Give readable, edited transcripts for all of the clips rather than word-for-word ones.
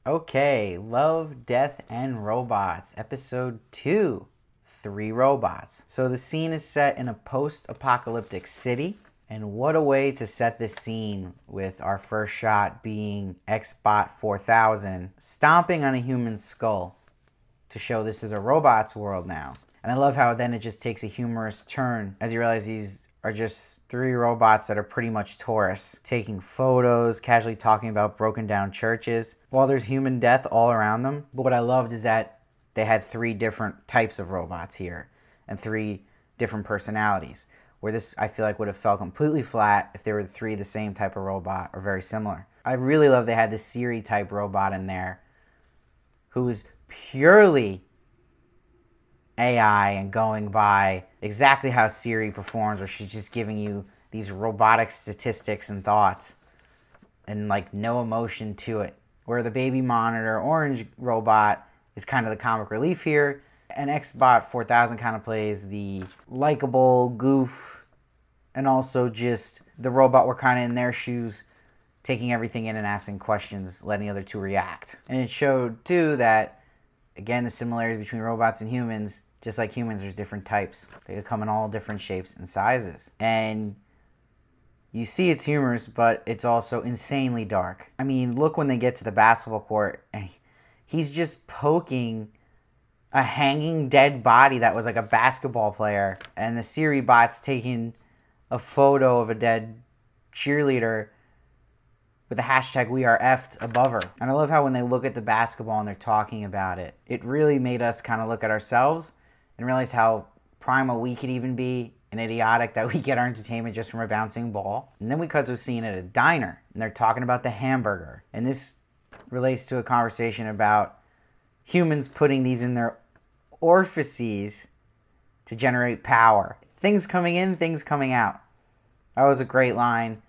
Okay, Love, Death, and Robots, Episode 2, 3 Robots. So the scene is set in a post-apocalyptic city, and what a way to set this scene with our first shot being Xbot 4000 stomping on a human skull to show this is a robot's world now. And I love how then it just takes a humorous turn as you realize these are just 3 robots that are pretty much tourists, taking photos, casually talking about broken down churches, while there's human death all around them. But what I loved is that they had 3 different types of robots here, and 3 different personalities, where this, I feel like, would have felt completely flat if they were 3 the same type of robot, or very similar. I really love they had this Siri-type robot in there, who was purely AI and going by exactly how Siri performs, where she's just giving you these robotic statistics and thoughts and like no emotion to it. Where the baby monitor orange robot is kind of the comic relief here, and Xbot 4000 kind of plays the likable goof, and also just the robot we're kind of in their shoes, taking everything in and asking questions, letting the other 2 react. And it showed too that, again, the similarities between robots and humans, just like humans, there's different types. They come in all different shapes and sizes. And you see it's humorous, but it's also insanely dark. I mean, look when they get to the basketball court, and he's just poking a hanging dead body that was like a basketball player. And the Siri bot's taking a photo of a dead cheerleader with the hashtag "We Are Effed" above her. And I love how when they look at the basketball and they're talking about it, it really made us kind of look at ourselves and realize how primal we could even be and idiotic that we get our entertainment just from a bouncing ball. And then we cut to a scene at a diner, and they're talking about the hamburger. And this relates to a conversation about humans putting these in their orifices to generate power. Things coming in, things coming out. That was a great line.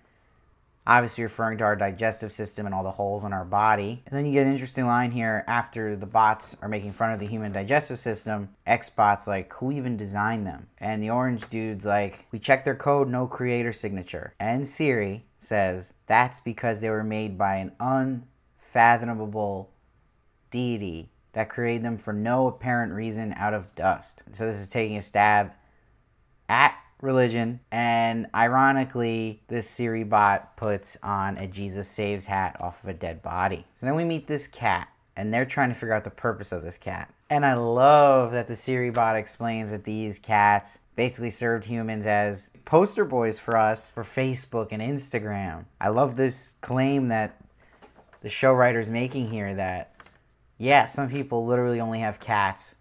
Obviously referring to our digestive system and all the holes in our body. And then you get an interesting line here after the bots are making fun of the human digestive system. Xbot's like, who even designed them? And the orange dude's like, we checked their code, no creator signature. And Siri says, that's because they were made by an unfathomable deity that created them for no apparent reason out of dust. And so this is taking a stab at religion, and ironically this Siri bot puts on a Jesus Saves hat off of a dead body. So then we meet this cat, and they're trying to figure out the purpose of this cat. And I love that the Siri bot explains that these cats basically served humans as poster boys for us for Facebook and Instagram. I love this claim that the show writer's making here, that yeah, some people literally only have cats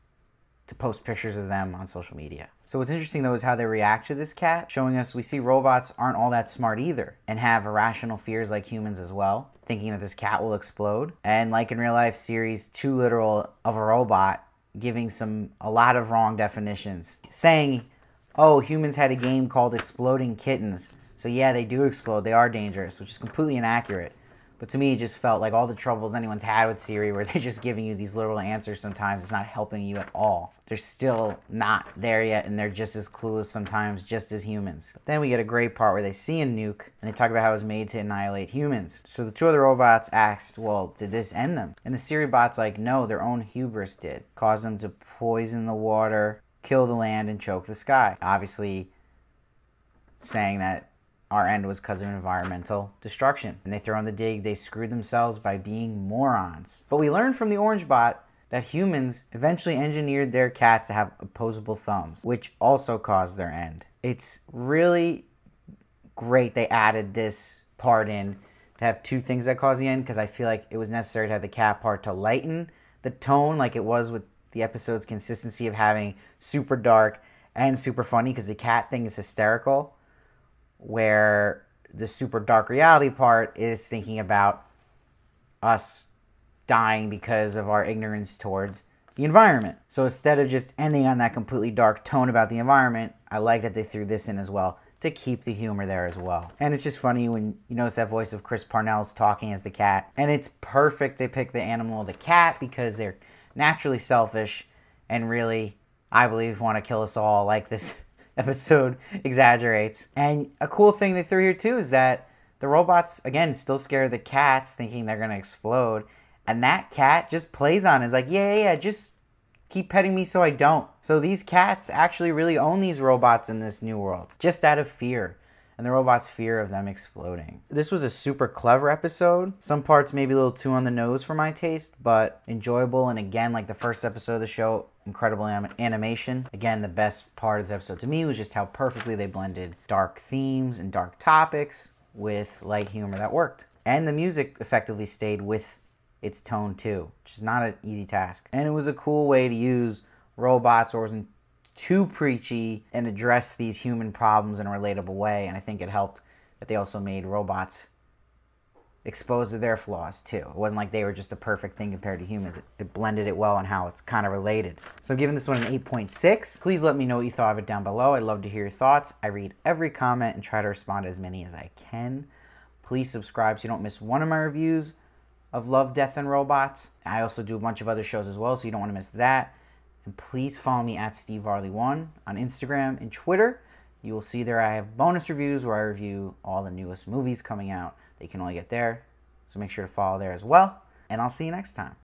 to post pictures of them on social media. So what's interesting though is how they react to this cat, showing us we see robots aren't all that smart either and have irrational fears like humans as well, thinking that this cat will explode. And like in real life, Siri's too literal of a robot, giving a lot of wrong definitions, saying, oh, humans had a game called Exploding Kittens, so yeah, they do explode, they are dangerous, which is completely inaccurate. But to me, it just felt like all the troubles anyone's had with Siri, where they're just giving you these literal answers sometimes, it's not helping you at all. They're still not there yet, and they're just as clueless sometimes, just as humans. But then we get a great part where they see a nuke, and they talk about how it was made to annihilate humans. So the 2 other robots asked, well, did this end them? And the Siri bot's like, no, their own hubris did. Cause them to poison the water, kill the land, and choke the sky. Obviously saying that our end was because of environmental destruction. And they throw in the dig, they screwed themselves by being morons. But we learned from the orange bot that humans eventually engineered their cats to have opposable thumbs, which also caused their end. It's really great they added this part in to have 2 things that cause the end, because I feel like it was necessary to have the cat part to lighten the tone, like it was with the episode's consistency of having super dark and super funny, because the cat thing is hysterical, where the super dark reality part is thinking about us dying because of our ignorance towards the environment. So instead of just ending on that completely dark tone about the environment, I like that they threw this in as well to keep the humor there as well. And it's just funny when you notice that voice of Chris Parnell's talking as the cat, and it's perfect they picked the animal of the cat because they're naturally selfish and really, I believe, want to kill us all like this episode exaggerates. And a cool thing they threw here too is that the robots, again, still scare the cats thinking they're going to explode, And that cat just plays on it. It's like, yeah, just keep petting me so I don't. So these cats actually really own these robots in this new world, just out of fear. And the robot's fear of them exploding. This was a super clever episode. Some parts maybe a little too on the nose for my taste, but enjoyable. And again, like the first episode of the show, incredible animation. Again, the best part of this episode to me was just how perfectly they blended dark themes and dark topics with light humor that worked. And the music effectively stayed with its tone too, which is not an easy task. And it was a cool way to use robots, or wasn't too preachy, and address these human problems in a relatable way. And I think it helped that they also made robots exposed to their flaws too. It wasn't like they were just the perfect thing compared to humans. It blended it well on how it's kind of related. So I'm giving this one an 8.6. Please let me know what you thought of it down below. I'd love to hear your thoughts. I read every comment and try to respond to as many as I can. Please subscribe so you don't miss one of my reviews of Love, Death, and Robots. I also do a bunch of other shows as well, so you don't want to miss that. And please follow me at SteveVarley1 on Instagram and Twitter. You will see there I have bonus reviews where I review all the newest movies coming out that you can only get there. So make sure to follow there as well. And I'll see you next time.